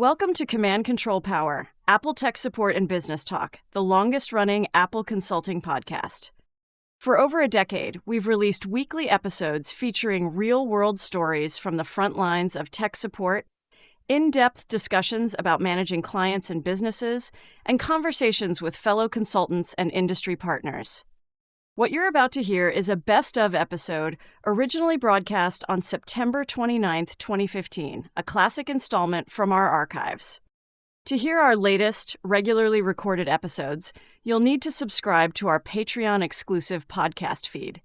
Welcome to Command Control Power, Apple Tech Support and Business Talk, the longest-running Apple consulting podcast. For over a decade, we've released weekly episodes featuring real-world stories from the front lines of tech support, in-depth discussions about managing clients and businesses, and conversations with fellow consultants and industry partners. What you're about to hear is a best-of episode originally broadcast on September 29, 2015, a classic installment from our archives. To hear our latest, regularly recorded episodes, you'll need to subscribe to our Patreon-exclusive podcast feed.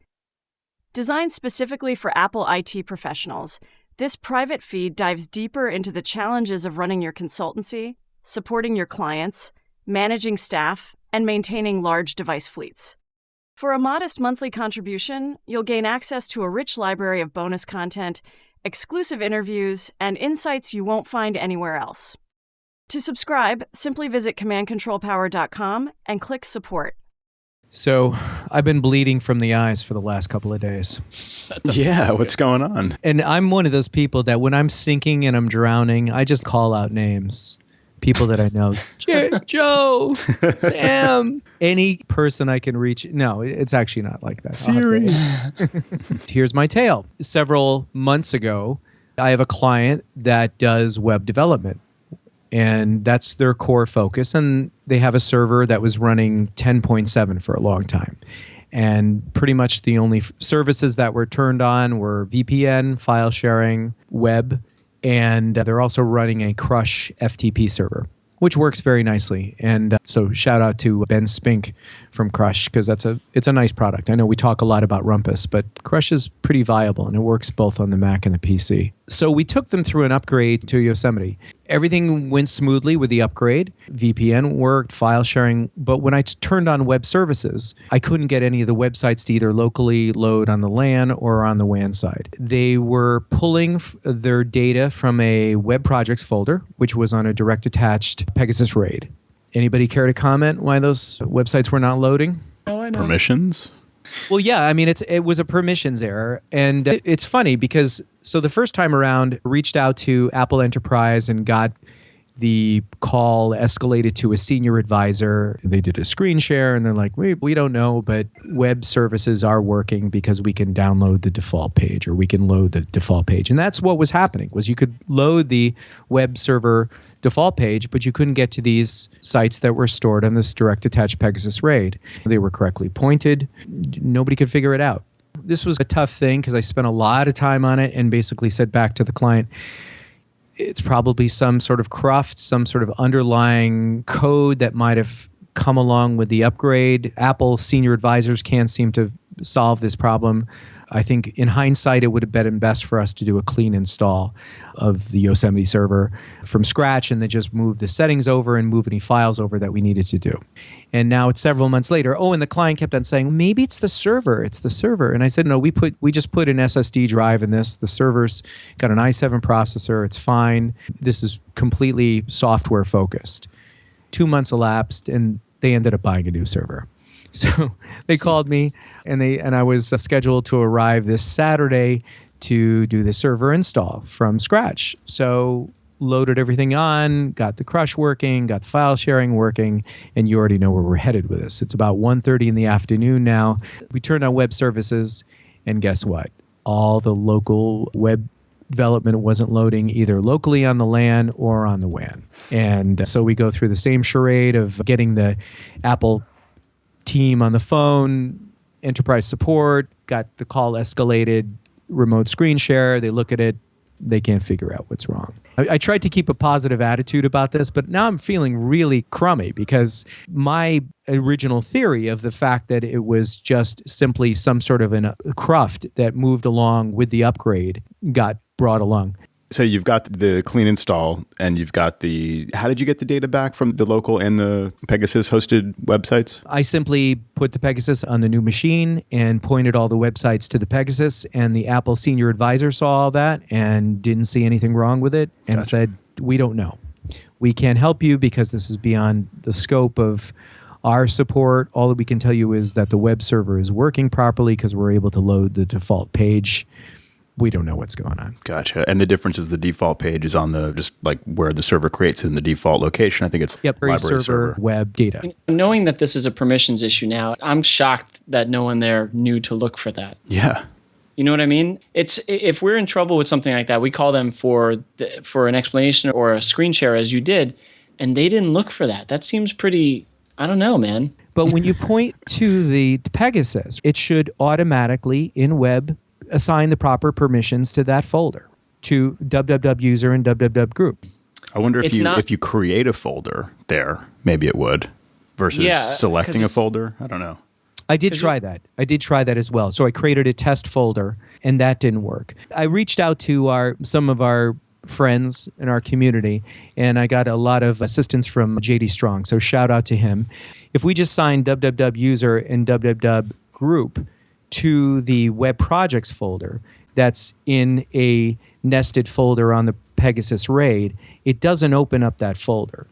Designed specifically for Apple IT professionals, this private feed dives deeper into the challenges of running your consultancy, supporting your clients, managing staff, and maintaining large device fleets. For a modest monthly contribution, you'll gain access to a rich library of bonus content, exclusive interviews, and insights you won't find anywhere else. To subscribe, simply visit commandcontrolpower.com and click support. So I've been bleeding from the eyes for the last couple of days. Yeah, what's going on? And I'm one of those people that when I'm sinking and I'm drowning, I just call out names. People that I know. Joe, Sam, any person I can reach. No, it's actually not like that. Siri. Here's my tale. Several months ago, I have a client that does web development. And that's their core focus. And they have a server that was running 10.7 for a long time. And pretty much the only services that were turned on were VPN, file sharing, web, and they're also running a Crush FTP server, which works very nicely. And so shout out to Ben Spink from Crush, because it's a nice product. I know we talk a lot about Rumpus, but Crush is pretty viable, and it works both on the Mac and the PC. So we took them through an upgrade to Yosemite. Everything went smoothly with the upgrade. VPN worked, file sharing. But when I turned on web services, I couldn't get any of the websites to either locally load on the LAN or on the WAN side. They were pulling their data from a web projects folder, which was on a direct attached Pegasus RAID. Anybody care to comment why those websites were not loading? Oh, I know. Permissions? Well, yeah, I mean, it was a permissions error. And it's funny because, so the first time around, reached out to Apple Enterprise and got the call escalated to a senior advisor. They did a screen share and they're like, we don't know, but web services are working because we can download the default page, or we can load the default page. And that's what was happening, was you could load the web server default page, but you couldn't get to these sites that were stored on this direct attached Pegasus RAID. They were correctly pointed. Nobody could figure it out. This was a tough thing because I spent a lot of time on it and basically said back to the client, it's probably some sort of cruft, some sort of underlying code that might have come along with the upgrade. Apple senior advisors can't seem to solve this problem. I think in hindsight, it would have been best for us to do a clean install of the Yosemite server from scratch and then just move the settings over and move any files over that we needed to do. And now it's several months later. Oh, and the client kept on saying, maybe it's the server. It's the server. And I said, no, we just put an SSD drive in this. The server's got an i7 processor. It's fine. This is completely software focused. 2 months elapsed and they ended up buying a new server. So they called me and I was scheduled to arrive this Saturday to do the server install from scratch. So loaded everything on, got the Crush working, got the file sharing working, and you already know where we're headed with this. It's about 1:30 in the afternoon now. We turned on web services, and guess what? All the local web development wasn't loading either locally on the LAN or on the WAN. And so we go through the same charade of getting the Apple team on the phone, enterprise support, got the call escalated, remote screen share. They look at it. They can't figure out what's wrong. I tried to keep a positive attitude about this, but now I'm feeling really crummy because my original theory of the fact that it was just simply some sort of a cruft that moved along with the upgrade got brought along. So you've got the clean install and you've got how did you get the data back from the local and the Pegasus hosted websites? I simply put the Pegasus on the new machine and pointed all the websites to the Pegasus, and the Apple senior advisor saw all that and didn't see anything wrong with it and said, we don't know. We can't help you because this is beyond the scope of our support. All that we can tell you is that the web server is working properly because we're able to load the default page. we don't know what's going on. Gotcha. And the difference is the default page is on the just like where the server creates it in the default location. I think it's library server web data. Knowing that this is a permissions issue now, I'm shocked that no one there knew to look for that. Yeah. You know what I mean? It's if we're in trouble with something like that, we call them for an explanation or a screen share, as you did, and they didn't look for that. That seems pretty. I don't know, man. But when you point to the Pegasus, it should automatically in web assign the proper permissions to that folder, to www user and www group. I wonder if you create a folder there, maybe it would, versus selecting a folder. I don't know. I did try that. I did try that as well. So I created a test folder, and that didn't work. I reached out to some of our friends in our community, and I got a lot of assistance from JD Strong. So shout out to him. If we just sign www user and www group to the web projects folder that's in a nested folder on the Pegasus RAID, it doesn't open up that folder.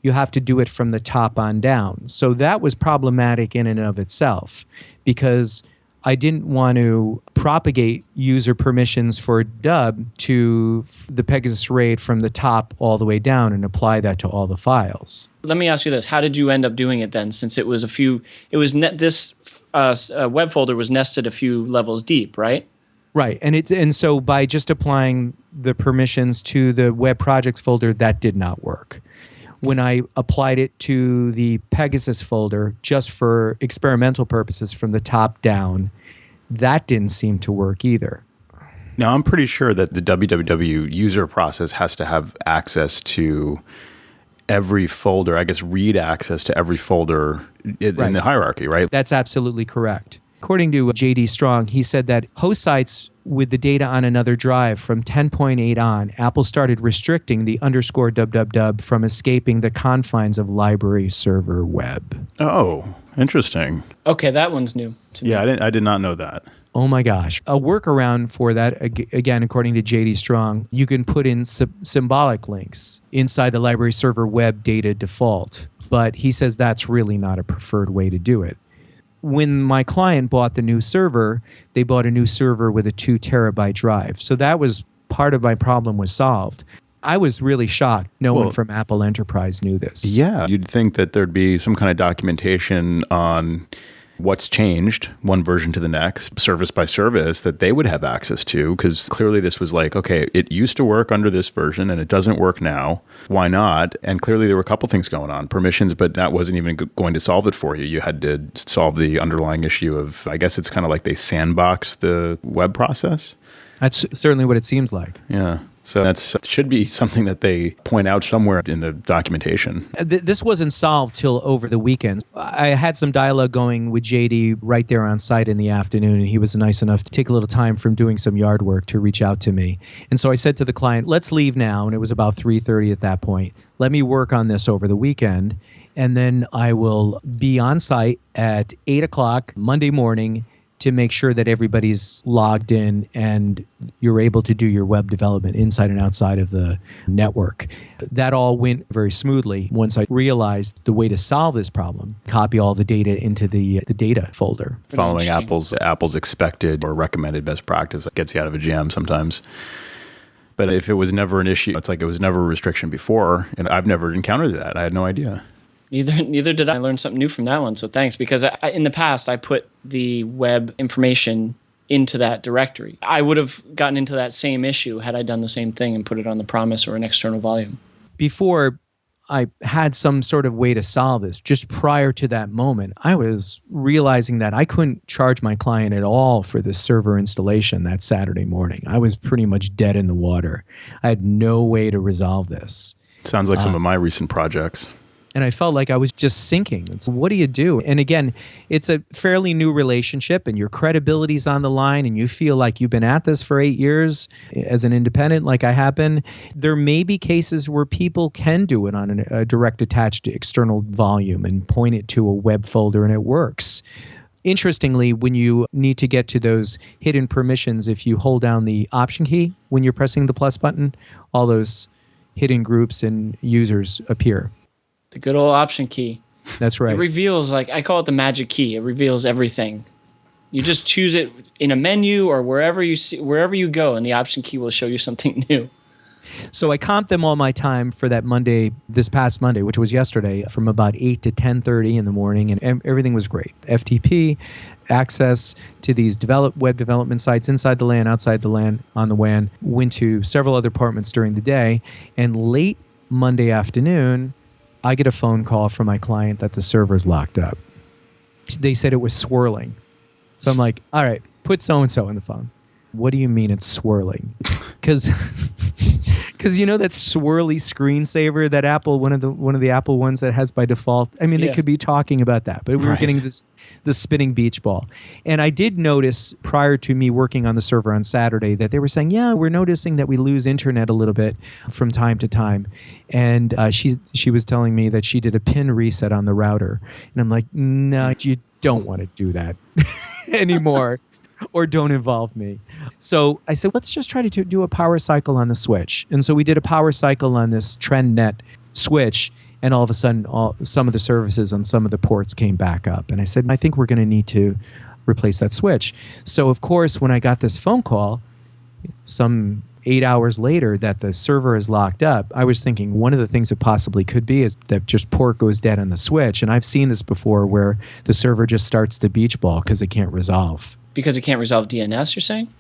You have to do it from the top on down. So that was problematic in and of itself, because I didn't want to propagate user permissions for dub to the Pegasus RAID from the top all the way down and apply that to all the files. Let me ask you this. How did you end up doing it then, since this web folder was nested a few levels deep, right? Right. And so by just applying the permissions to the web projects folder, that did not work. When I applied it to the Pegasus folder just for experimental purposes from the top down, that didn't seem to work either. Now, I'm pretty sure that the www user process has to have access to every folder, I guess read access to every folder in the hierarchy, right? That's absolutely correct. According to JD Strong, he said that host sites with the data on another drive from 10.8 on, Apple started restricting the _www from escaping the confines of library server web. Oh, interesting. Okay, that one's new to me. Yeah, I did not know that. Oh my gosh. A workaround for that, again, according to JD Strong, you can put in symbolic links inside the library server web data default. But he says that's really not a preferred way to do it. When my client bought the new server, they bought a new server with a 2 terabyte drive. So that was part of my problem was solved. I was really shocked. No one from Apple Enterprise knew this. Yeah, you'd think that there'd be some kind of documentation on what's changed one version to the next, service by service, that they would have access to, because clearly this was like, okay, it used to work under this version and it doesn't work now. Why not? And clearly there were a couple things going on. Permissions, but that wasn't even going to solve it for you. You had to solve the underlying issue of, I guess it's kind of like they sandbox the web process. That's certainly what it seems like. Yeah. So that should be something that they point out somewhere in the documentation. This wasn't solved till over the weekend. I had some dialogue going with JD right there on site in the afternoon, and he was nice enough to take a little time from doing some yard work to reach out to me. And so I said to the client, let's leave now, and it was about 3:30 at that point. Let me work on this over the weekend, and then I will be on site at 8 o'clock Monday morning to make sure that everybody's logged in and you're able to do your web development inside and outside of the network. That all went very smoothly once I realized the way to solve this problem, copy all the data into the data folder. Following Apple's expected or recommended best practice gets you out of a jam sometimes. But if it was never an issue, it's like it was never a restriction before, and I've never encountered that. I had no idea. Neither did I. I learned something new from that one, so thanks. Because in the past, I put the web information into that directory. I would have gotten into that same issue had I done the same thing and put it on the promise or an external volume. Before I had some sort of way to solve this, just prior to that moment, I was realizing that I couldn't charge my client at all for the server installation that Saturday morning. I was pretty much dead in the water. I had no way to resolve this. Sounds like some of my recent projects. And I felt like I was just sinking. What do you do? And again, it's a fairly new relationship and your credibility's on the line and you feel like you've been at this for 8 years as an independent like I have been. There may be cases where people can do it on a direct attached external volume and point it to a web folder and it works. Interestingly, when you need to get to those hidden permissions, if you hold down the Option key when you're pressing the plus button, all those hidden groups and users appear. The good old Option key. That's right. It reveals, like, I call it the magic key. It reveals everything. You just choose it in a menu or wherever you go, and the option key will show you something new. So I comped them all my time for that Monday, this past Monday, which was yesterday, from about 8 to 10:30 in the morning, and everything was great. FTP, access to these web development sites inside the LAN, outside the LAN, on the WAN, went to several other apartments during the day, and late Monday afternoon, I get a phone call from my client that the server's locked up. They said it was swirling. So I'm like, all right, put so-and-so in the phone. What do you mean it's swirling? Because you know that swirly screensaver that Apple, one of the Apple ones that has by default. I mean, they could be talking about that, but we were getting this spinning beach ball. And I did notice prior to me working on the server on Saturday that they were saying, yeah, we're noticing that we lose internet a little bit from time to time. And she was telling me that she did a pin reset on the router, and I'm like, no, you don't want to do that anymore. Or don't involve me. So I said, let's just try to do a power cycle on the switch. And so we did a power cycle on this TrendNet switch, and all of a sudden, some of the services on some of the ports came back up. And I said, I think we're going to need to replace that switch. So of course, when I got this phone call, some 8 hours later, that the server is locked up, I was thinking one of the things it possibly could be is that just port goes dead on the switch. And I've seen this before where the server just starts to beach ball because it can't resolve. Because it can't resolve DNS, you're saying?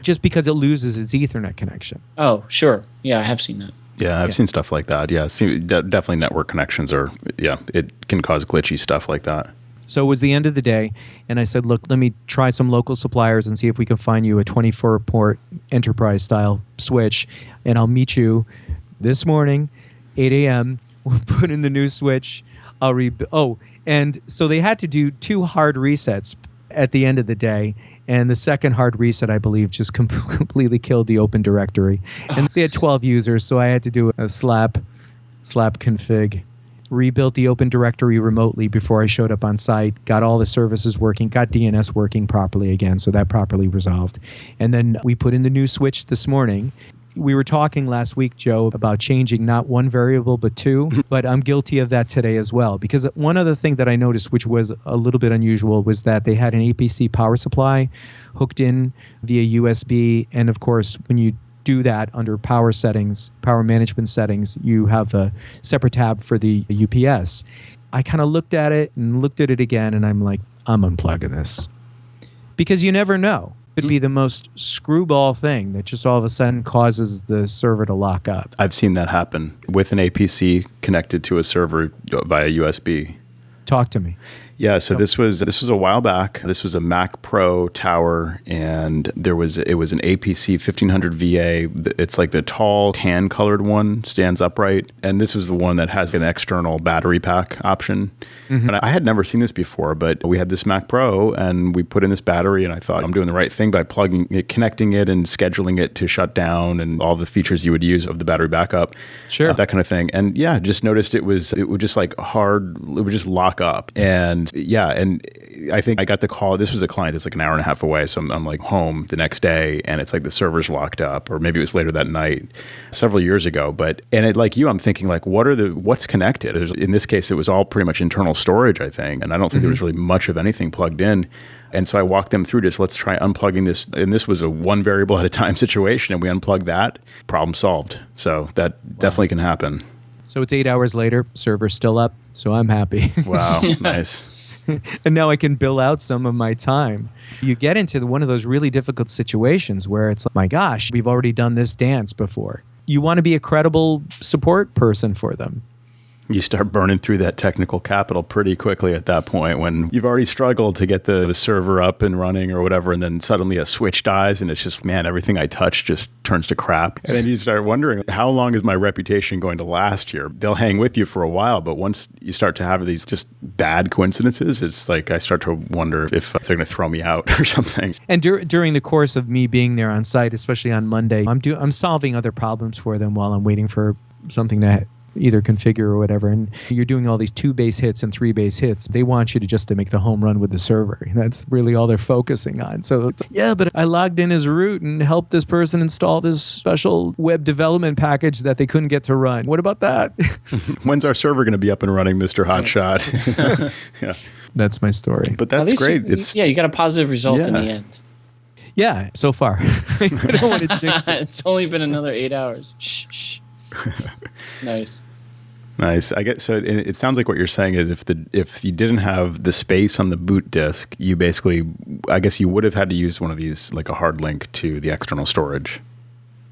Just because it loses its Ethernet connection. Oh, sure. Yeah, I have seen that. Yeah, I've seen stuff like that. Yeah, definitely network connections it can cause glitchy stuff like that. So it was the end of the day, and I said, look, let me try some local suppliers and see if we can find you a 24-port enterprise-style switch, and I'll meet you this morning, 8 a.m. We'll put in the new switch. And so they had to do 2 hard resets at the end of the day, and the second hard reset, I believe, just completely killed the Open Directory. And they had 12 users, so I had to do a slap config, rebuilt the Open Directory remotely before I showed up on site, got all the services working, got DNS working properly again, so that properly resolved. And then we put in the new switch this morning. We were talking last week, Joe, about changing not one variable, but 2. But I'm guilty of that today as well. Because one other thing that I noticed, which was a little bit unusual, was that they had an APC power supply hooked in via USB. And of course, when you do that under power management settings, you have a separate tab for the UPS. I kind of looked at it and looked at it again, and I'm like, I'm unplugging this. Because you never know. Could be the most screwball thing that just all of a sudden causes the server to lock up. I've seen that happen with an APC connected to a server via USB. Talk to me. Yeah, so this was a while back. This was a Mac Pro tower, and it was an APC 1500 VA. It's like the tall tan colored one, stands upright, and this was the one that has an external battery pack option. Mm-hmm. And I had never seen this before, but we had this Mac Pro, and we put in this battery, and I thought I'm doing the right thing by connecting it and scheduling it to shut down and all the features you would use of the battery backup, sure, that kind of thing. And yeah, just noticed it would just like hard, it would just lock up. And yeah, and I think I got the call. This was a client that's like an hour and a half away. So I'm like home the next day, and it's like the server's locked up, or maybe it was later that night, several years ago. Like you, I'm thinking like, what's connected? In this case, it was all pretty much internal storage, I think. And I don't think there was really much of anything plugged in. And so I walked them through let's try unplugging this. And this was a one variable at a time situation. And we unplugged that, problem solved. So that definitely can happen. So it's 8 hours later, server's still up. So I'm happy. Wow, nice. And now I can bill out some of my time. You get into one of those really difficult situations where it's like, my gosh, we've already done this dance before. You want to be a credible support person for them. You start burning through that technical capital pretty quickly at that point when you've already struggled to get the server up and running or whatever, and then suddenly a switch dies and it's just, man, everything I touch just turns to crap. And then you start wondering, how long is my reputation going to last here? They'll hang with you for a while, but once you start to have these just bad coincidences, it's like I start to wonder if they're going to throw me out or something. And during the course of me being there on site, especially on Monday, I'm solving other problems for them while I'm waiting for something to either configure or whatever, and you're doing all these 2 base hits and 3 base hits. They want you to make the home run with the server. That's really all they're focusing on. So it's, yeah, but I logged in as root and helped this person install this special web development package that they couldn't get to run. What about that? When's our server going to be up and running, Mr. Hotshot? Yeah. That's my story. But that's great. You got a positive result in the end. Yeah, so far. I don't want to jinx it. It's only been another 8 hours. Shh. Nice. Nice. I get so. It sounds like what you're saying is if you didn't have the space on the boot disk, you basically, I guess you would have had to use one of these, like a hard link to the external storage,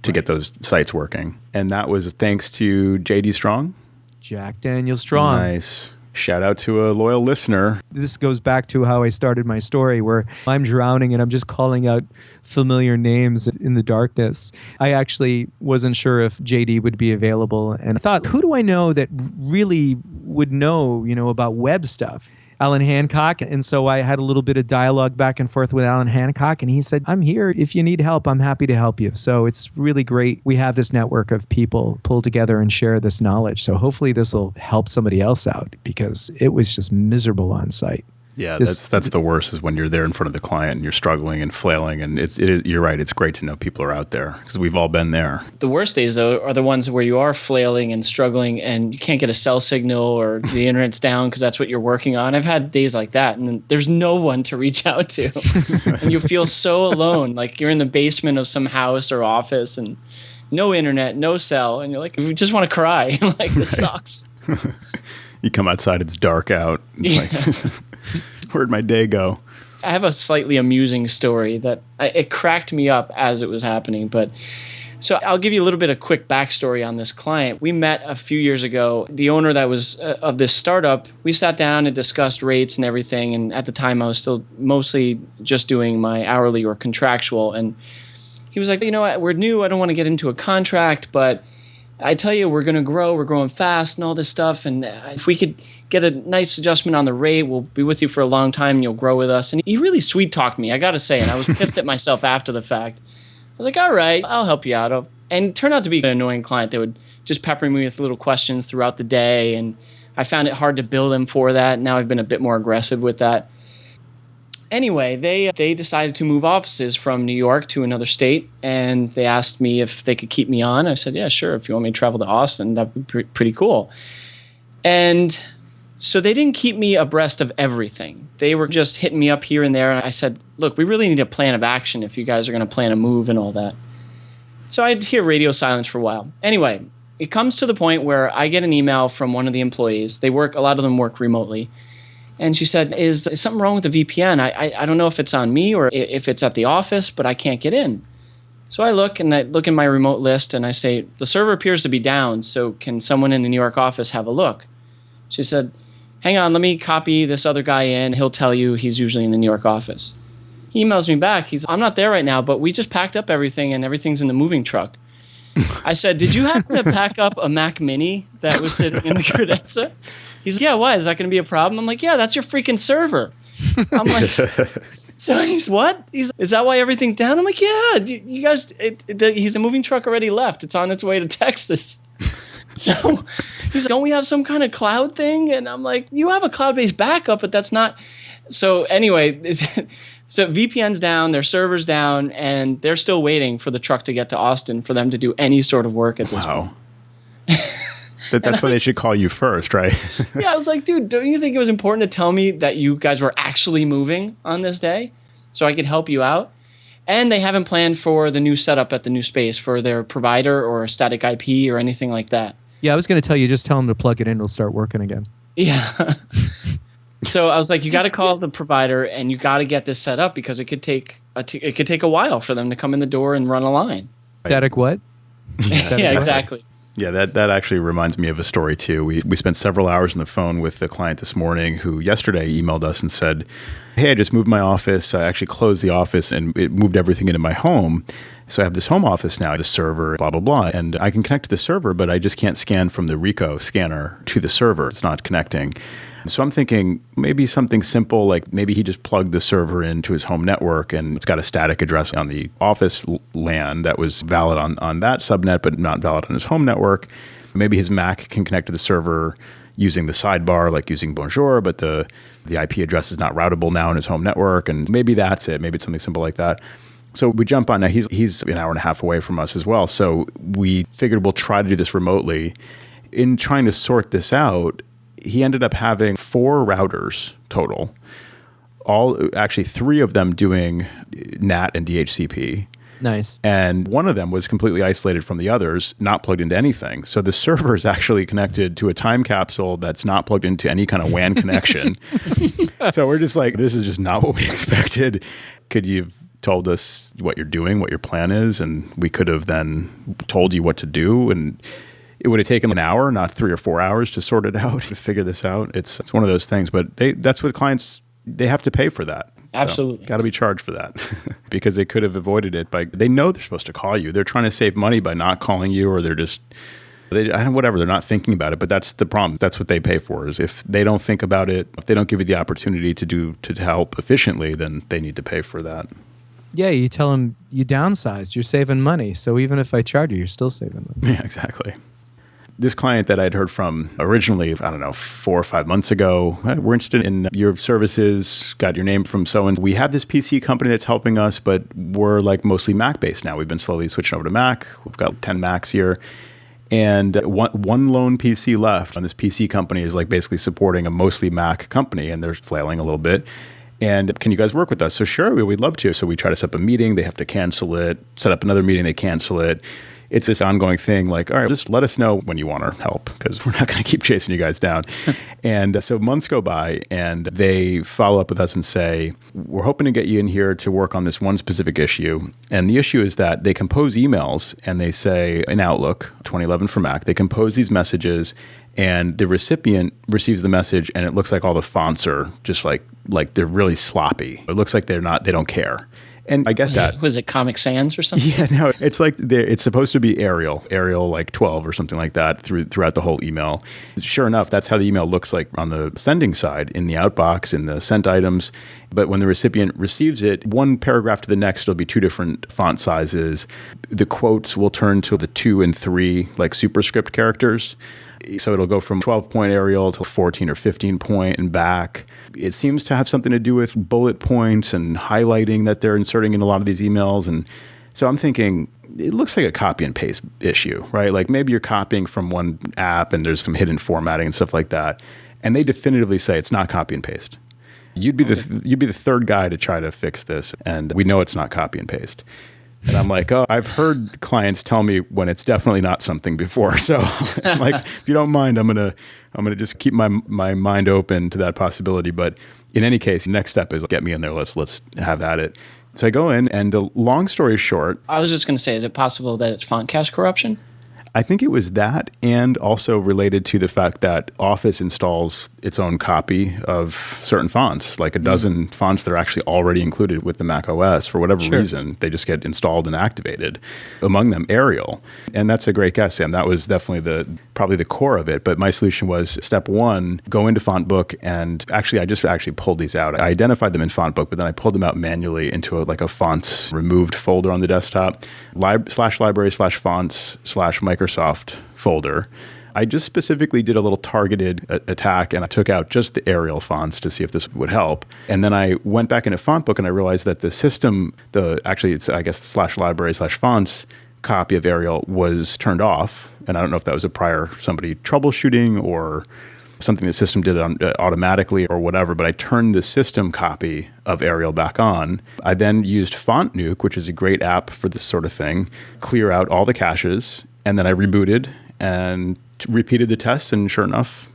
to get those sites working. And that was thanks to JD Strong. Jack Daniel Strong. Nice. Shout out to a loyal listener. This goes back to how I started my story, where I'm drowning and I'm just calling out familiar names in the darkness. I actually wasn't sure if JD would be available, and I thought, who do I know that really would know, about web stuff? Alan Hancock. And so I had a little bit of dialogue back and forth with Alan Hancock, and he said, I'm here. If you need help, I'm happy to help you. So it's really great. We have this network of people pull together and share this knowledge. So hopefully this will help somebody else out, because it was just miserable on site. Yeah, that's the worst, is when you're there in front of the client and you're struggling and flailing. And you're right. It's great to know people are out there, because we've all been there. The worst days, though, are the ones where you are flailing and struggling and you can't get a cell signal, or the internet's down because that's what you're working on. I've had days like that, and there's no one to reach out to. And you feel so alone, like you're in the basement of some house or office and no internet, no cell. And you're like, you just want to cry. Like, this sucks. You come outside, it's dark out. It's like, where'd my day go? I have a slightly amusing story that it cracked me up as it was happening. But so I'll give you a little bit of quick backstory on this client. We met a few years ago. The owner that was of this startup, we sat down and discussed rates and everything. And at the time, I was still mostly just doing my hourly or contractual. And he was like, we're new. I don't want to get into a contract, but I tell you, we're going to grow. We're growing fast and all this stuff. And if we could get a nice adjustment on the rate, we'll be with you for a long time and you'll grow with us. And he really sweet talked me, I got to say. And I was pissed at myself after the fact. I was like, all right, I'll help you out. And it turned out to be an annoying client. They would just pepper me with little questions throughout the day. And I found it hard to bill them for that. Now I've been a bit more aggressive with that. Anyway, they decided to move offices from New York to another state, and they asked me if they could keep me on. I said, yeah, sure. If you want me to travel to Austin, that would be pretty cool. And so they didn't keep me abreast of everything. They were just hitting me up here and there. And I said, look, we really need a plan of action if you guys are going to plan a move and all that. So I'd hear radio silence for a while. Anyway, it comes to the point where I get an email from one of the employees. A lot of them work remotely. And she said, is something wrong with the VPN? I don't know if it's on me or if it's at the office, but I can't get in. So I look in my remote list and I say, the server appears to be down, so can someone in the New York office have a look? She said, hang on, let me copy this other guy in. He'll tell you, he's usually in the New York office. He emails me back. I'm not there right now, but we just packed up everything and everything's in the moving truck. I said, did you happen to pack up a Mac Mini that was sitting in the credenza? He's like, yeah, why? Is that going to be a problem? I'm like, yeah, that's your freaking server. I'm like, so he's, what? Is that why everything's down? I'm like, yeah, you guys, the moving truck already left. It's on its way to Texas. So he's like, don't we have some kind of cloud thing? And I'm like, you have a cloud-based backup, but that's not. So anyway, so VPN's down, their server's down, and they're still waiting for the truck to get to Austin for them to do any sort of work at this point. That's why they should call you first, right? Yeah, I was like, dude, don't you think it was important to tell me that you guys were actually moving on this day so I could help you out? And they haven't planned for the new setup at the new space for their provider or static IP or anything like that. Yeah, I was going to tell you, just tell them to plug it in, it'll start working again. Yeah. So I was like, you got to call the provider and you got to get this set up because it could take a while for them to come in the door and run a line. Static what? Yeah, exactly. Yeah, that actually reminds me of a story too. We spent several hours on the phone with the client this morning who yesterday emailed us and said, hey, I just moved my office. I actually closed the office and it moved everything into my home. So I have this home office now, the server, blah, blah, blah. And I can connect to the server, but I just can't scan from the Ricoh scanner to the server. It's not connecting. So I'm thinking maybe something simple, like maybe he just plugged the server into his home network and it's got a static address on the office LAN that was valid on that subnet, but not valid on his home network. Maybe his Mac can connect to the server using the sidebar, like using Bonjour, but the IP address is not routable now in his home network. And maybe that's it. Maybe it's something simple like that. So we jump on. Now he's an hour and a half away from us as well. So we figured we'll try to do this remotely. In trying to sort this out, he ended up having 4 routers total, actually 3 of them doing NAT and DHCP. Nice. And one of them was completely isolated from the others, not plugged into anything. So the server is actually connected to a time capsule that's not plugged into any kind of WAN connection. So we're just like, this is just not what we expected. Could you have told us what you're doing, what your plan is? And we could have then told you what to do. And it would have taken an hour, not 3 or 4 hours to sort it out, to figure this out. It's one of those things, but that's what clients, they have to pay for that. Absolutely. So, got to be charged for that because they could have avoided it they know they're supposed to call you. They're trying to save money by not calling you, or they're just, whatever, they're not thinking about it, but that's the problem. That's what they pay for, is if they don't think about it, if they don't give you the opportunity to help efficiently, then they need to pay for that. Yeah, you tell them you downsized, you're saving money. So even if I charge you, you're still saving money. Yeah, exactly. This client that I'd heard from originally, I don't know, 4 or 5 months ago, we're interested in your services, got your name from so-and-so. We have this PC company that's helping us, but we're like mostly Mac-based now. We've been slowly switching over to Mac. We've got 10 Macs here. And one lone PC left on this PC company is like basically supporting a mostly Mac company, and they're flailing a little bit. And can you guys work with us? So sure, we'd love to. So we try to set up a meeting. They have to cancel it. Set up another meeting. They cancel it. It's this ongoing thing, like, all right, just let us know when you want our help, because we're not going to keep chasing you guys down. And so months go by, and they follow up with us and say, we're hoping to get you in here to work on this one specific issue. And the issue is that they compose emails, and they say in Outlook 2011 for Mac, they compose these messages, and the recipient receives the message, and it looks like all the fonts are just like they're really sloppy. It looks like they don't care. And I get that. Was it Comic Sans or something? Yeah, no, it's like it's supposed to be Arial like 12 or something like that throughout the whole email. Sure enough, that's how the email looks like on the sending side, in the outbox, in the sent items. But when the recipient receives it, one paragraph to the next, it'll be 2 different font sizes. The quotes will turn to the 2 and 3 like superscript characters. So it'll go from 12-point Arial to 14 or 15-point and back. It seems to have something to do with bullet points and highlighting that they're inserting in a lot of these emails. And so I'm thinking, it looks like a copy and paste issue, right? Like maybe you're copying from one app and there's some hidden formatting and stuff like that. And they definitively say it's not copy and paste. You'd be the third guy to try to fix this, and we know it's not copy and paste. And I'm like, oh, I've heard clients tell me when it's definitely not something before. So I'm like, if you don't mind, I'm gonna just keep my mind open to that possibility. But in any case, the next step is get me in there. Let's have at it. So I go in, and the long story short, I was just going to say, is it possible that it's font cache corruption? I think it was that, and also related to the fact that Office installs its own copy of certain fonts, like a dozen fonts that are actually already included with the Mac OS. For whatever reason, they just get installed and activated. Among them, Arial. And that's a great guess, Sam. That was definitely probably the core of it. But my solution was, step 1, go into FontBook, and actually, I just pulled these out. I identified them in FontBook, but then I pulled them out manually into a fonts removed folder on the desktop, /library/fonts/Microsoft folder. I just specifically did a little targeted attack, and I took out just the Arial fonts to see if this would help. And then I went back into FontBook, and I realized that the system, it's I guess /library/fonts copy of Arial was turned off. And I don't know if that was a prior somebody troubleshooting or something the system did automatically or whatever, but I turned the system copy of Arial back on. I then used Font Nuke, which is a great app for this sort of thing, clear out all the caches, and then I rebooted and repeated the tests, and sure enough,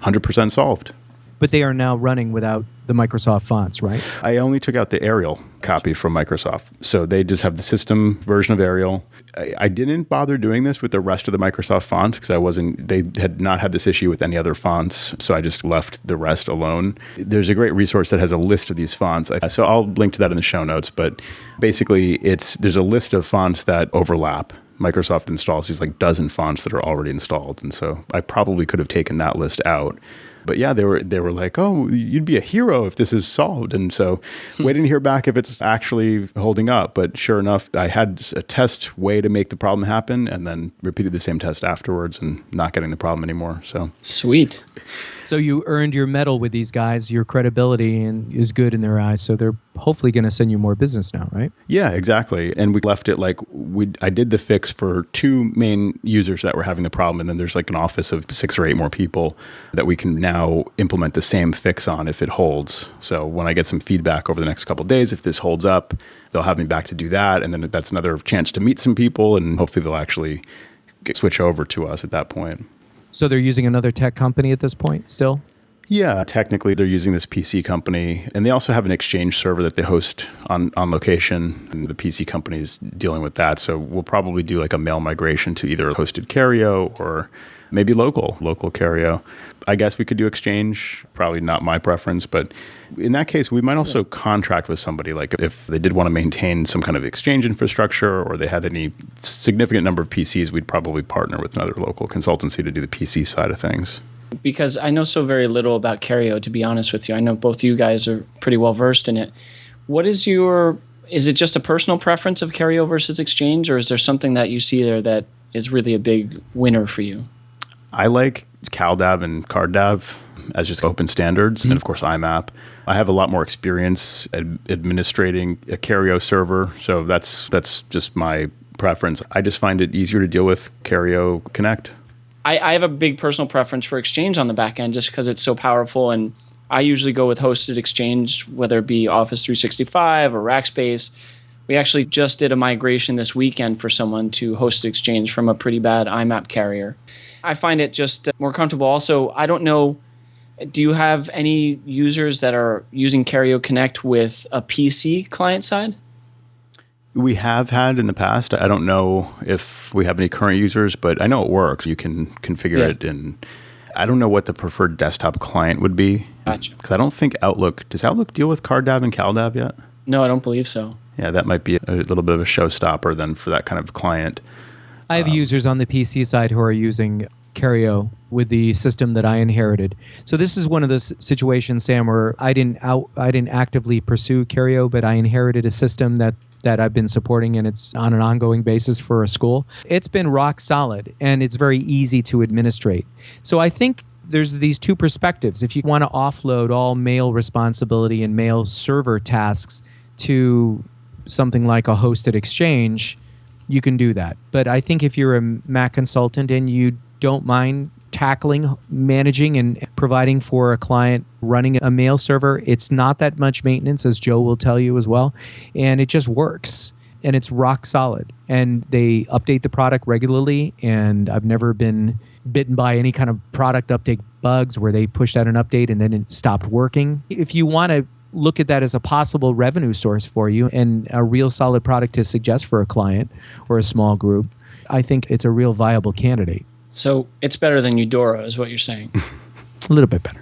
100% solved. But they are now running without the Microsoft fonts, right? I only took out the Arial copy from Microsoft. So they just have the system version of Arial. I didn't bother doing this with the rest of the Microsoft fonts because they had not had this issue with any other fonts. So I just left the rest alone. There's a great resource that has a list of these fonts. So I'll link to that in the show notes. But basically, there's a list of fonts that overlap. Microsoft installs these like dozen fonts that are already installed. And so I probably could have taken that list out. But yeah, they were like, oh, you'd be a hero if this is solved. And so waiting to hear back if it's actually holding up. But sure enough, I had a test way to make the problem happen and then repeated the same test afterwards and not getting the problem anymore. So sweet. So you earned your medal with these guys. Your credibility is good in their eyes. So they're hopefully going to send you more business now, right? Yeah, exactly. And we left it like I did the fix for 2 main users that were having the problem. And then there's like an office of 6 or 8 more people that we can now implement the same fix on if it holds. So when I get some feedback over the next couple of days, if this holds up, they'll have me back to do that. And then that's another chance to meet some people. And hopefully they'll actually switch over to us at that point. So they're using another tech company at this point still? Yeah, technically they're using this PC company, and they also have an Exchange server that they host on location, and the PC company is dealing with that. So we'll probably do like a mail migration to either hosted Cario or maybe local Cario. I guess we could do Exchange, probably not my preference, but in that case, we might also contract with somebody. Like if they did want to maintain some kind of Exchange infrastructure or they had any significant number of PCs, we'd probably partner with another local consultancy to do the PC side of things. Because I know so very little about Cario, to be honest with you. I know both you guys are pretty well versed in it. What is it just a personal preference of Cario versus Exchange, or is there something that you see there that is really a big winner for you? I like CalDAV and CardDAV as just open standards, and of course IMAP. I have a lot more experience administrating a Cario server, so that's just my preference. I just find it easier to deal with Cario Connect. I have a big personal preference for Exchange on the back end just because it's so powerful, and I usually go with hosted Exchange, whether it be Office 365 or Rackspace. We actually just did a migration this weekend for someone to hosted Exchange from a pretty bad IMAP carrier. I find it just more comfortable. Also, I don't know, do you have any users that are using Cario Connect with a PC client side? We have had in the past. I don't know if we have any current users, but I know it works. You can configure it, and I don't know what the preferred desktop client would be. Gotcha. Because I don't think does Outlook deal with CardDAV and CalDAV yet? No, I don't believe so. Yeah, that might be a little bit of a showstopper then for that kind of client. I have users on the PC side who are using Cario with the system that I inherited. So this is one of those situations, Sam, where I didn't actively pursue Cario, but I inherited a system that I've been supporting, and it's on an ongoing basis for a school. It's been rock solid, and it's very easy to administrate. So I think there's these 2 perspectives. If you want to offload all mail responsibility and mail server tasks to something like a hosted Exchange, you can do that. But I think if you're a Mac consultant and you don't mind tackling, managing, and providing for a client running a mail server, it's not that much maintenance, as Joe will tell you as well. And it just works. And it's rock solid. And they update the product regularly. And I've never been bitten by any kind of product update bugs where they pushed out an update and then it stopped working. If you want to look at that as a possible revenue source for you and a real solid product to suggest for a client or a small group, I think it's a real viable candidate. So it's better than Eudora is what you're saying. A little bit better.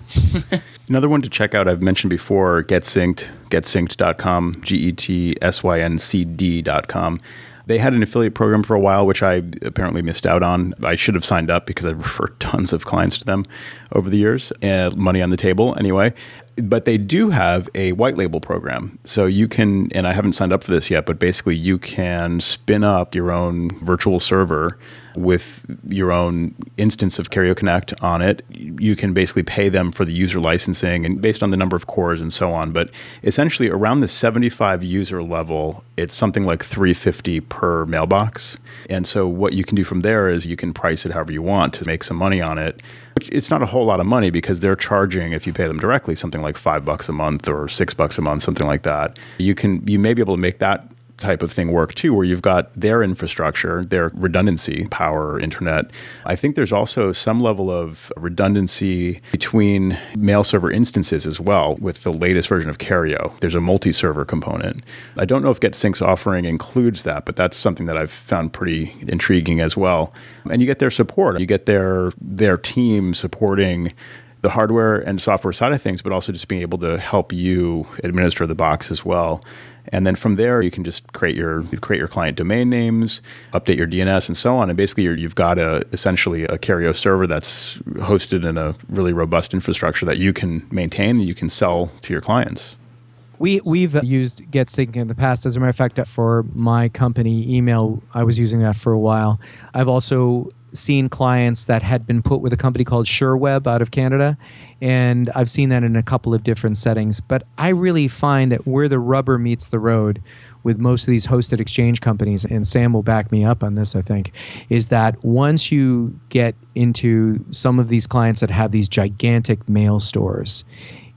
Another one to check out, I've mentioned before, GetSynced, getsynced.com, getsyncd.com. They had an affiliate program for a while, which I apparently missed out on. I should have signed up because I've referred tons of clients to them over the years. Money on the table, anyway. But they do have a white label program. So you can, and I haven't signed up for this yet, but basically you can spin up your own virtual server with your own instance of Cario Connect on it. You can basically pay them for the user licensing and based on the number of cores and so on. But essentially around the 75 user level, it's something like $350 per mailbox. And so what you can do from there is you can price it however you want to make some money on it. It's not a whole lot of money because they're charging, if you pay them directly, something like $5 a month or $6 a month, something like that. You may be able to make that type of thing work too, where you've got their infrastructure, their redundancy, power, internet. I think there's also some level of redundancy between mail server instances as well with the latest version of Carrio. There's a multi-server component. I don't know if GetSync's offering includes that, but that's something that I've found pretty intriguing as well. And you get their support. You get their team supporting the hardware and software side of things, but also just being able to help you administer the box as well. And then from there, you can just create your client domain names, update your DNS, and so on. And basically, you've got essentially a Carrio server that's hosted in a really robust infrastructure that you can maintain and you can sell to your clients. We've used GetSync in the past. As a matter of fact, for my company email, I was using that for a while. I've also seen clients that had been put with a company called SureWeb out of Canada, and I've seen that in a couple of different settings. But I really find that where the rubber meets the road with most of these hosted exchange companies, and Sam will back me up on this, I think, is that once you get into some of these clients that have these gigantic mail stores,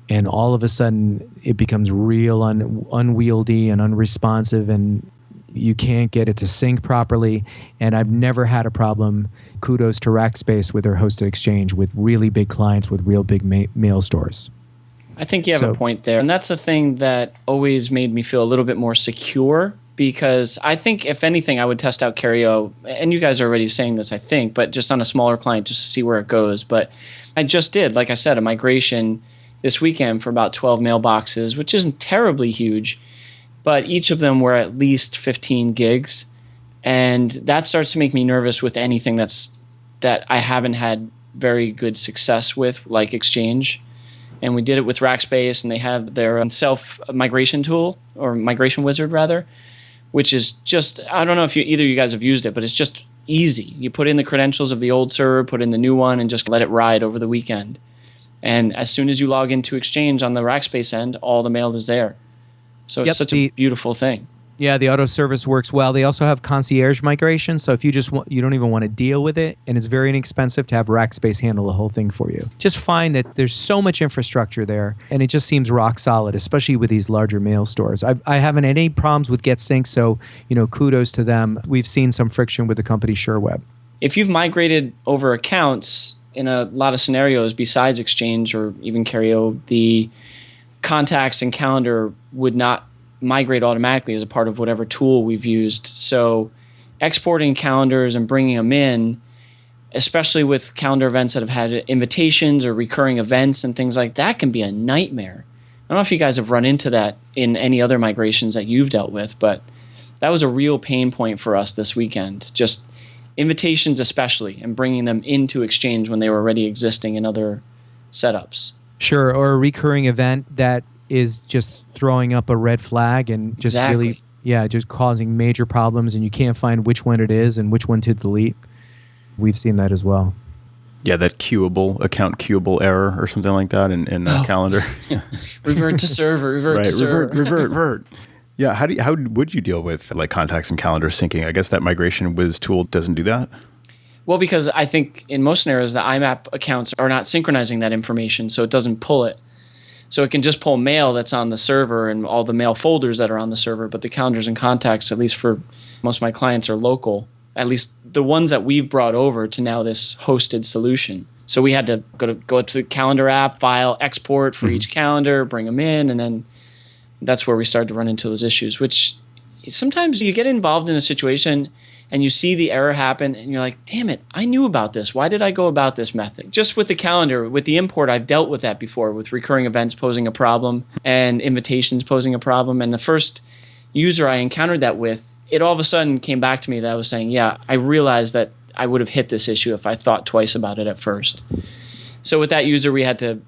and all of a sudden it becomes real unwieldy and unresponsive, and you can't get it to sync properly. And I've never had a problem, kudos to Rackspace with their hosted exchange, with really big clients with real big mail stores. I think you have a point there. And that's the thing that always made me feel a little bit more secure, because I think if anything, I would test out Carrio. And you guys are already saying this, I think, but just on a smaller client just to see where it goes. But I just did, like I said, a migration this weekend for about 12 mailboxes, which isn't terribly huge, but each of them were at least 15 gigs. And that starts to make me nervous with anything that I haven't had very good success with, like Exchange. And we did it with Rackspace, and they have their self-migration tool, or migration wizard rather, which is just, I don't know if either of you guys have used it, but it's just easy. You put in the credentials of the old server, put in the new one, and just let it ride over the weekend. And as soon as you log into Exchange on the Rackspace end, all the mail is there. So it's such a beautiful thing. Yeah, the auto service works well. They also have concierge migration, so if you you don't even want to deal with it, and it's very inexpensive to have Rackspace handle the whole thing for you. Just find that there's so much infrastructure there, and it just seems rock solid, especially with these larger mail stores. I haven't had any problems with GetSync, so kudos to them. We've seen some friction with the company SureWeb. If you've migrated over accounts in a lot of scenarios besides Exchange or even Carrio, the contacts and calendar would not migrate automatically as a part of whatever tool we've used. So exporting calendars and bringing them in, especially with calendar events that have had invitations or recurring events and things like that, can be a nightmare. I don't know if you guys have run into that in any other migrations that you've dealt with, but that was a real pain point for us this weekend. Just invitations especially, and bringing them into Exchange when they were already existing in other setups. Sure, or a recurring event that is just throwing up a red flag and just really, just causing major problems, and you can't find which one it is and which one to delete. We've seen that as well. Yeah, that account queuable error or something like that in calendar. Revert to server, revert to server. Revert. Yeah, how would you deal with like contacts and calendar syncing? I guess that migration whiz tool doesn't do that. Well, because I think in most scenarios, the IMAP accounts are not synchronizing that information, so it doesn't pull it. So it can just pull mail that's on the server and all the mail folders that are on the server, but the calendars and contacts, at least for most of my clients, are local, at least the ones that we've brought over to now this hosted solution. So we had to go up to the calendar app, file, export for each calendar, bring them in, and then that's where we started to run into those issues, which sometimes you get involved in a situation and you see the error happen and you're like, damn it, I knew about this. Why did I go about this method? Just with the calendar, with the import, I've dealt with that before, with recurring events posing a problem and invitations posing a problem. And the first user I encountered that with, it all of a sudden came back to me that I was saying, yeah, I realized that I would have hit this issue if I thought twice about it at first. So with that user, we had to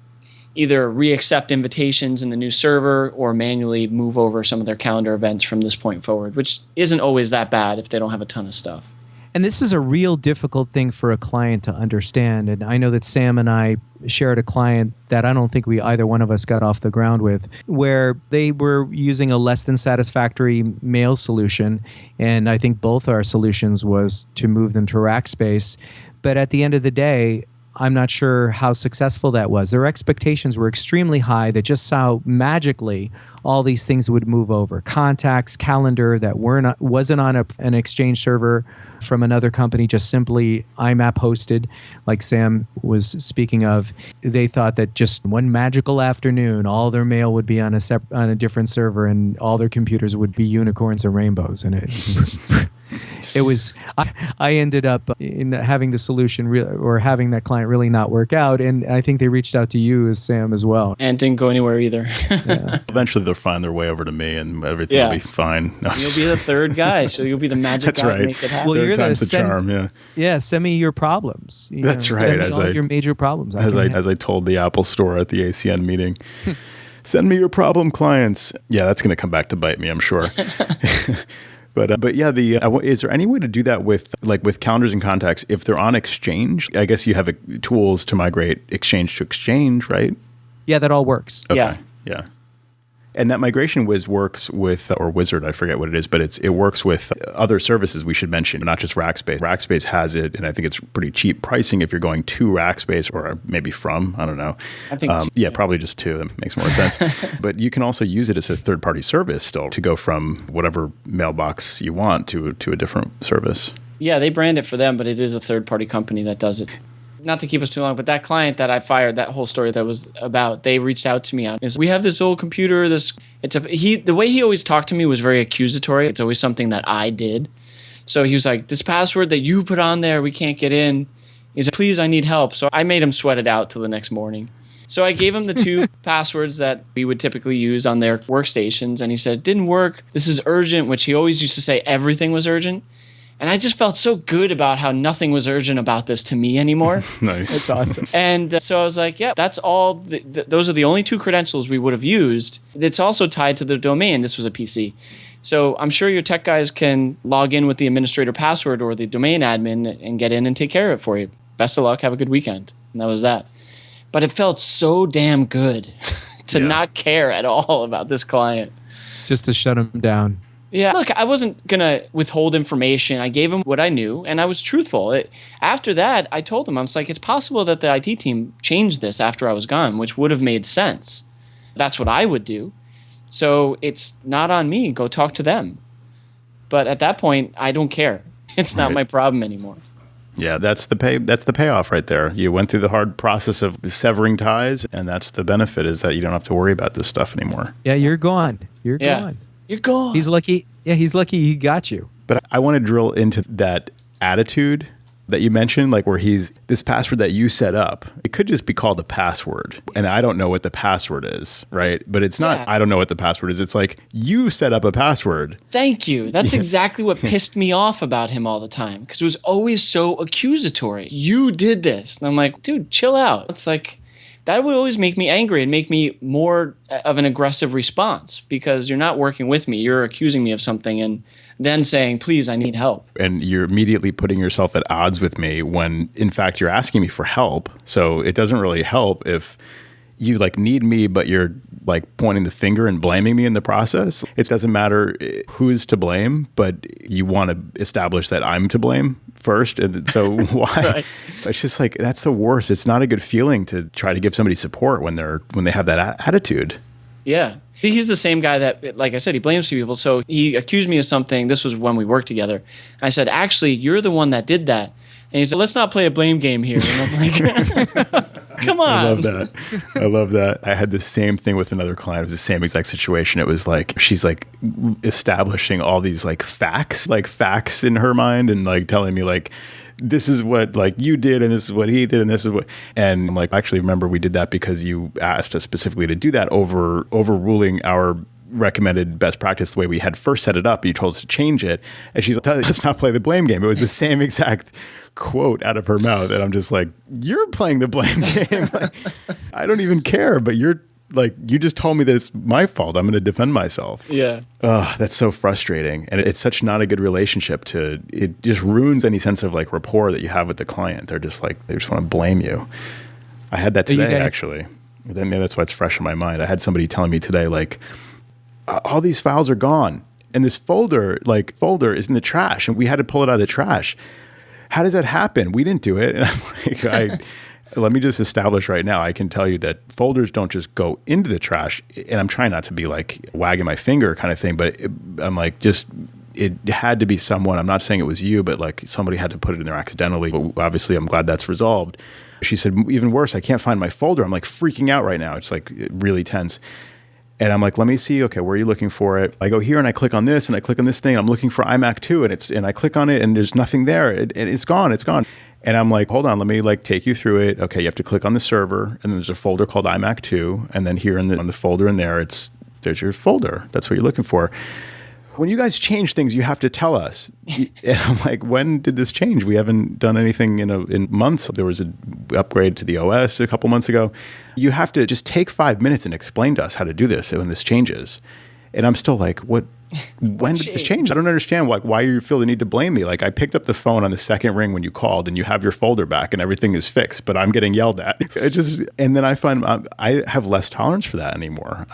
either re-accept invitations in the new server or manually move over some of their calendar events from this point forward, which isn't always that bad if they don't have a ton of stuff. And this is a real difficult thing for a client to understand. And I know that Sam and I shared a client that I don't think either one of us got off the ground with, where they were using a less than satisfactory mail solution. And I think both our solutions was to move them to Rackspace. But at the end of the day, I'm not sure how successful that was. Their expectations were extremely high that just how magically all these things would move over. Contacts, calendar that wasn't on an Exchange server from another company, just simply IMAP hosted, like Sam was speaking of. They thought that just one magical afternoon, all their mail would be on a different server, and all their computers would be unicorns and rainbows. And it was. I ended up in having the solution or having that client really not work out, and I think they reached out to you, Sam, as well. And didn't go anywhere either. Yeah. Eventually, they'll find their way over to me, and everything will be fine. No. You'll be the third guy, so you'll be the magic guy to make it happen. Well, Third time's the charm. Yeah. Yeah. Send me your problems. That's right. Send me all your major problems. As I told the Apple store at the ACN meeting. Send me your problem clients. Yeah, that's going to come back to bite me, I'm sure. But yeah, is there any way to do that with calendars and contacts if they're on Exchange? I guess you have tools to migrate Exchange to Exchange, right? Yeah, that all works. Okay. Yeah. And that migration works with, or Wizard, I forget what it is, but it works with other services we should mention, not just Rackspace. Rackspace has it, and I think it's pretty cheap pricing if you're going to Rackspace or maybe from, I don't know. I think probably just two. That makes more sense. But you can also use it as a third-party service still to go from whatever mailbox you want to a different service. Yeah, they brand it for them, but it is a third-party company that does it. Not to keep us too long, but that client that I fired, that whole story that was about, they reached out to me on is we have this old computer. The way he always talked to me was very accusatory. It's always something that I did. So he was like, this password that you put on there, we can't get in. He's like, please, I need help. So I made him sweat it out till the next morning. So I gave him the two passwords that we would typically use on their workstations. And he said, didn't work. This is urgent, which he always used to say everything was urgent. And I just felt so good about how nothing was urgent about this to me anymore. Nice. That's awesome. And so I was like, yeah, that's all. Those are the only two credentials we would have used. It's also tied to the domain. This was a PC. So I'm sure your tech guys can log in with the administrator password or the domain admin and get in and take care of it for you. Best of luck. Have a good weekend. And that was that. But it felt so damn good to not care at all about this client. Just to shut him down. Yeah. Look, I wasn't going to withhold information. I gave him what I knew, and I was truthful. After that, I told him, I was like, it's possible that the IT team changed this after I was gone, which would have made sense. That's what I would do. So it's not on me. Go talk to them. But at that point, I don't care. It's not my problem anymore. Yeah, that's the payoff right there. You went through the hard process of severing ties, and that's the benefit, is that you don't have to worry about this stuff anymore. Yeah, you're gone. You're gone. You're gone. He's lucky. Yeah, he's lucky he got you. But I want to drill into that attitude that you mentioned, like where this password that you set up, it could just be called a password. And I don't know what the password is, right? But it's not, I don't know what the password is. It's like, you set up a password. Thank you. That's exactly what pissed me off about him all the time. Because it was always so accusatory. You did this. And I'm like, dude, chill out. It's like, that would always make me angry and make me more of an aggressive response, because you're not working with me. You're accusing me of something and then saying, please, I need help. And you're immediately putting yourself at odds with me when, in fact, you're asking me for help. So it doesn't really help if you need me, but you're pointing the finger and blaming me in the process. It doesn't matter who's to blame, but you want to establish that I'm to blame first. And so why? Right. It's just that's the worst. It's not a good feeling to try to give somebody support when they have that attitude. Yeah. He's the same guy that, like I said, he blames people. So he accused me of something. This was when we worked together. I said, actually, you're the one that did that. And he said, let's not play a blame game here. And I'm like, come on. I love that. I had the same thing with another client. It was the same exact situation. It was she's establishing all these facts in her mind and telling me this is what you did and this is what he did and this is what, and I'm actually, remember we did that because you asked us specifically to do that, overruling our recommended best practice the way we had first set it up. You told us to change it, and she's like, let's not play the blame game. It was the same exact quote out of her mouth, and I'm just like, you're playing the blame game. I don't even care, but you're you just told me that it's my fault. I'm going to defend myself. Yeah. That's so frustrating. And it's such not a good relationship it just ruins any sense of rapport that you have with the client. They're just they just want to blame you. I had that today, actually. Maybe that's why it's fresh in my mind. I had somebody telling me today, all these files are gone. And this folder is in the trash, and we had to pull it out of the trash. How does that happen? We didn't do it. And I'm let me just establish right now, I can tell you that folders don't just go into the trash. And I'm trying not to be like wagging my finger kind of thing, but I'm like, just, it had to be someone. I'm not saying it was you, but like somebody had to put it in there accidentally. But obviously, I'm glad that's resolved. She said, even worse, I can't find my folder. I'm like freaking out right now. It's like really tense. And I'm like, let me see. Okay, where are you looking for it? I go here and I click on this and I click on this thing. I'm looking for iMac 2 and I click on it and there's nothing there. And it's gone. It's gone. And I'm like, hold on, let me like take you through it. Okay, you have to click on the server and there's a folder called iMac 2. And then here on the folder in there, there's your folder. That's what you're looking for. When you guys change things, you have to tell us. And I'm like, when did this change? We haven't done anything in months. There was an upgrade to the OS a couple months ago. You have to just take 5 minutes and explain to us how to do this when this changes. And I'm still like, what? When did this change? I don't understand why you feel the need to blame me. Like I picked up the phone on the second ring when you called and you have your folder back and everything is fixed, but I'm getting yelled at. And then I find I have less tolerance for that anymore.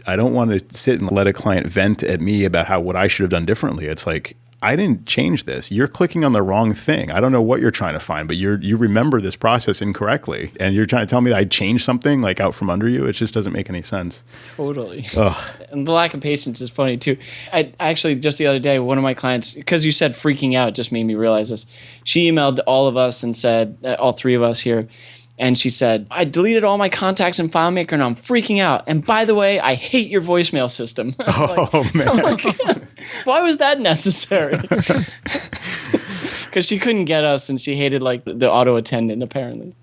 I don't want to sit and let a client vent at me about what I should have done differently. It's like, I didn't change this. You're clicking on the wrong thing. I don't know what you're trying to find, but you remember this process incorrectly. And you're trying to tell me that I changed something like out from under you. It just doesn't make any sense. Totally. Ugh. And the lack of patience is funny too. I actually, just the other day, one of my clients, because you said freaking out, just made me realize this. She emailed all of us and said, all three of us here, and she said, I deleted all my contacts in FileMaker and I'm freaking out. And by the way, I hate your voicemail system. Man. Why was that necessary? Because she couldn't get us and she hated like the auto attendant apparently.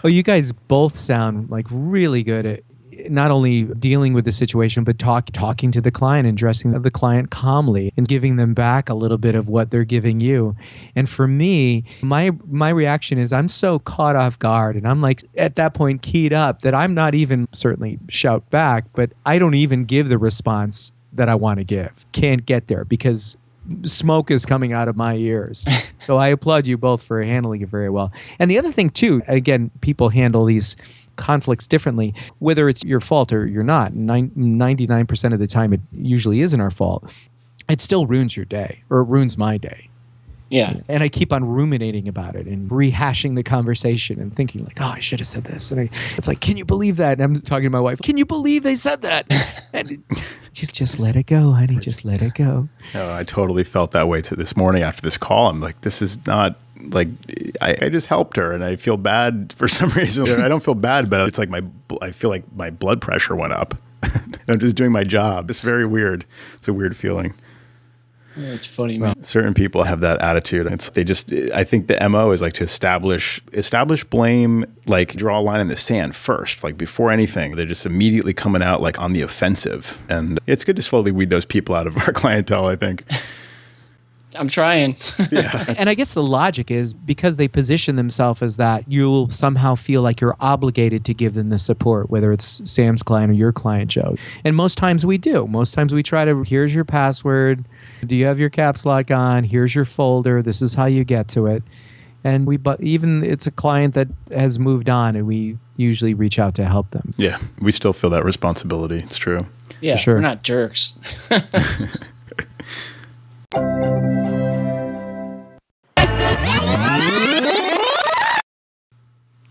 Oh, you guys both sound like really good at not only dealing with the situation, but talking to the client and addressing the client calmly and giving them back a little bit of what they're giving you. And for me, my reaction is I'm so caught off guard and I'm like at that point keyed up that I'm not even certainly shout back, but I don't even give the response that I want to give. Can't get there because smoke is coming out of my ears. So I applaud you both for handling it very well. And the other thing too, again, people handle these conflicts differently, whether it's your fault or you're not. 99% of the time, it usually isn't our fault. It still ruins your day, or it ruins my day. Yeah. And I keep on ruminating about it and rehashing the conversation and thinking like, oh, I should have said this. And it's like, can you believe that? And I'm talking to my wife, can you believe they said that? And just let it go, honey. Just let it go. Oh, I totally felt that way this morning after this call. I'm like, this is not like, I just helped her and I feel bad for some reason. I don't feel bad, but it's like I feel like my blood pressure went up. I'm just doing my job. It's very weird. It's a weird feeling. Yeah, it's funny, man. Certain people have that attitude. I think the MO is like to establish blame, like draw a line in the sand first, like before anything. They're just immediately coming out like on the offensive. And it's good to slowly weed those people out of our clientele, I think. I'm trying. Yeah. And I guess the logic is because they position themselves as that, you'll somehow feel like you're obligated to give them the support, whether it's Sam's client or your client, Joe. And most times we do. Most times we try to, here's your password. Do you have your caps lock on? Here's your folder. This is how you get to it. And but even it's a client that has moved on and we usually reach out to help them. Yeah. We still feel that responsibility. It's true. Yeah. Sure. We're not jerks.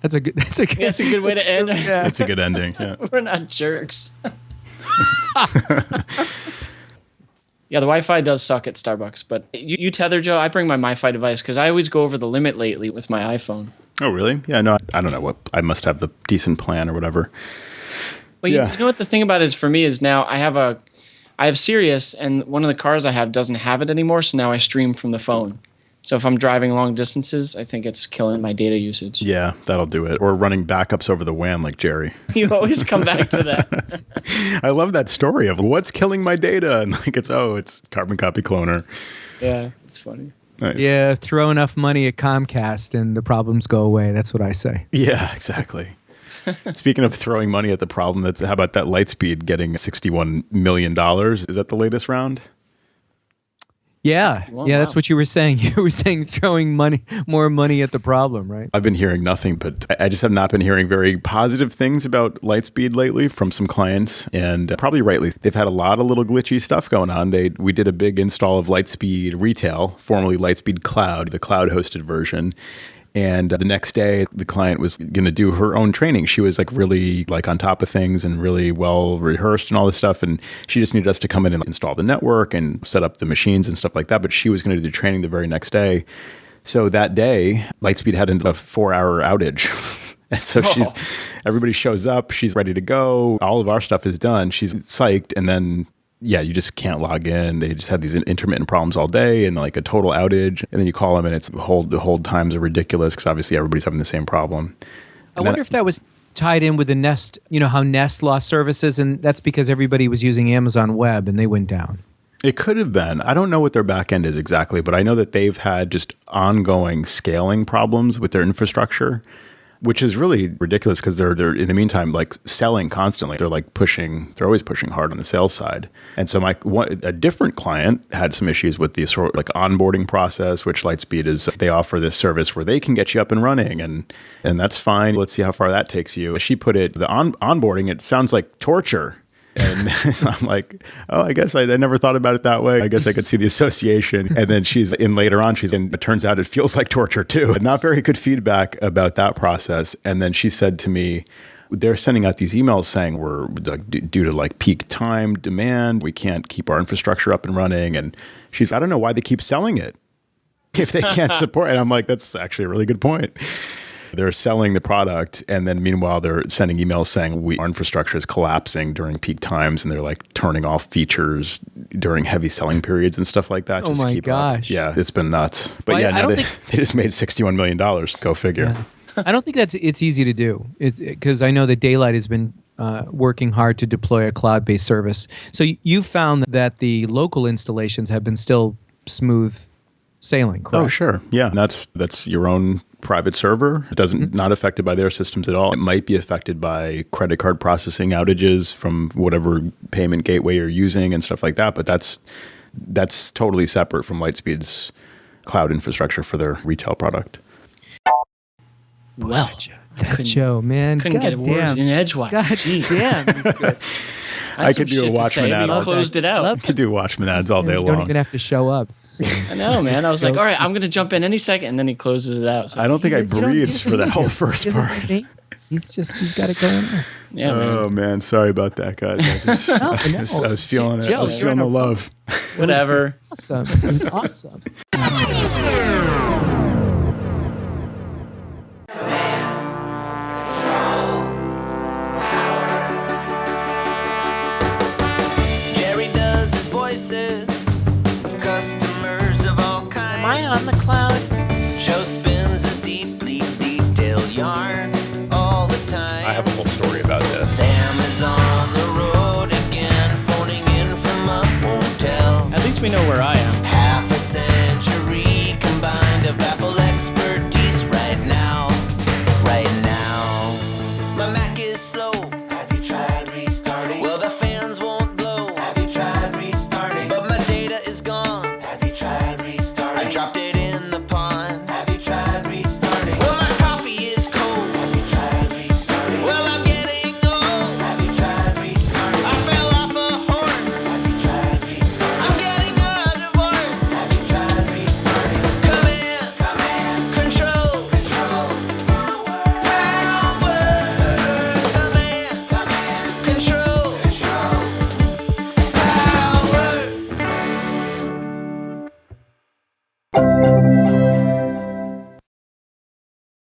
That's a good way to end. Yeah. That's a good ending. Yeah. We're not jerks. Yeah, the Wi-Fi does suck at Starbucks, but you tether, Joe. I bring my MiFi device because I always go over the limit lately with my iPhone. Oh, really? Yeah, no, I don't know what. I must have the decent plan or whatever. But yeah. You know what the thing about it is for me is now I have Sirius, and one of the cars I have doesn't have it anymore, so now I stream from the phone. So if I'm driving long distances, I think it's killing my data usage. Yeah, that'll do it. Or running backups over the WAN like Jerry. You always come back to that. I love that story of what's killing my data. And like it's carbon copy cloner. Yeah, it's funny. Nice. Yeah, throw enough money at Comcast and the problems go away. That's what I say. Yeah, exactly. Speaking of throwing money at the problem, how about that Lightspeed getting $61 million? Is that the latest round? Yeah, 61, yeah, wow. that's what you were saying. You were saying throwing more money at the problem, right? I've been hearing nothing, but I just have not been hearing very positive things about Lightspeed lately from some clients, and probably rightly. They've had a lot of little glitchy stuff going on. We did a big install of Lightspeed Retail, formerly Lightspeed Cloud, the cloud-hosted version. And the next day, the client was going to do her own training. She was like really like on top of things and really well rehearsed and all this stuff. And she just needed us to come in and install the network and set up the machines and stuff like that. But she was going to do the training the very next day. So that day, Lightspeed had a 4-hour outage. And so everybody shows up. She's ready to go. All of our stuff is done. She's psyched. And then you just can't log in. They just had these intermittent problems all day and like a total outage. And then you call them and the hold times are ridiculous because obviously everybody's having the same problem. I wonder if that was tied in with the Nest, how Nest lost services, and that's because everybody was using Amazon Web and they went down. It could have been. I don't know what their back end is exactly, but I know that they've had just ongoing scaling problems with their infrastructure, which is really ridiculous because they're in the meantime like selling constantly. They're always pushing hard on the sales side. And so a different client had some issues with the sort of like onboarding process, which Lightspeed is. They offer this service where they can get you up and running, and that's fine. Let's see how far that takes you. She put it, the onboarding, it sounds like torture. And I'm like, oh, I guess I never thought about it that way. I guess I could see the association. And then later on, it turns out it feels like torture too. Not very good feedback about that process. And then she said to me, they're sending out these emails saying we're due to like peak time demand, we can't keep our infrastructure up and running. And I don't know why they keep selling it if they can't support it. And I'm like, that's actually a really good point. They're selling the product, and then meanwhile, they're sending emails saying our infrastructure is collapsing during peak times, and they're like turning off features during heavy selling periods and stuff like that. Oh my gosh. Yeah, it's been nuts. But they just made $61 million. Go figure. Yeah. I don't think it's easy to do, because I know that Daylight has been working hard to deploy a cloud-based service. So you found that the local installations have been still smooth sailing, correct? Oh, sure. Yeah, that's your own private server. It doesn't not affected by their systems at all. It might be affected by credit card processing outages from whatever payment gateway you're using and stuff like that. But that's totally separate from Lightspeed's cloud infrastructure for their retail product. Well, that Joe, man, couldn't get a word in edgewise. God damn. I could do a Watchmen ad. I closed it out. I could do Watchmen ads all day long. You don't even have to show up. So. I know, man. I was like, all right, I'm going to jump in any second, and then he closes it out. So I don't think I breathed for that whole first part. He's got it going on. Yeah, man. Oh man, sorry about that, guys. I was feeling it. I was feeling the love. Whatever. Awesome. It was awesome. Of customers of all kinds. Am I on the cloud? Joe spins his deeply detailed yarns all the time. I have a whole story about this. Sam is on the road again, phoning in from a hotel. At least we know where I am. Half a century combined of Apple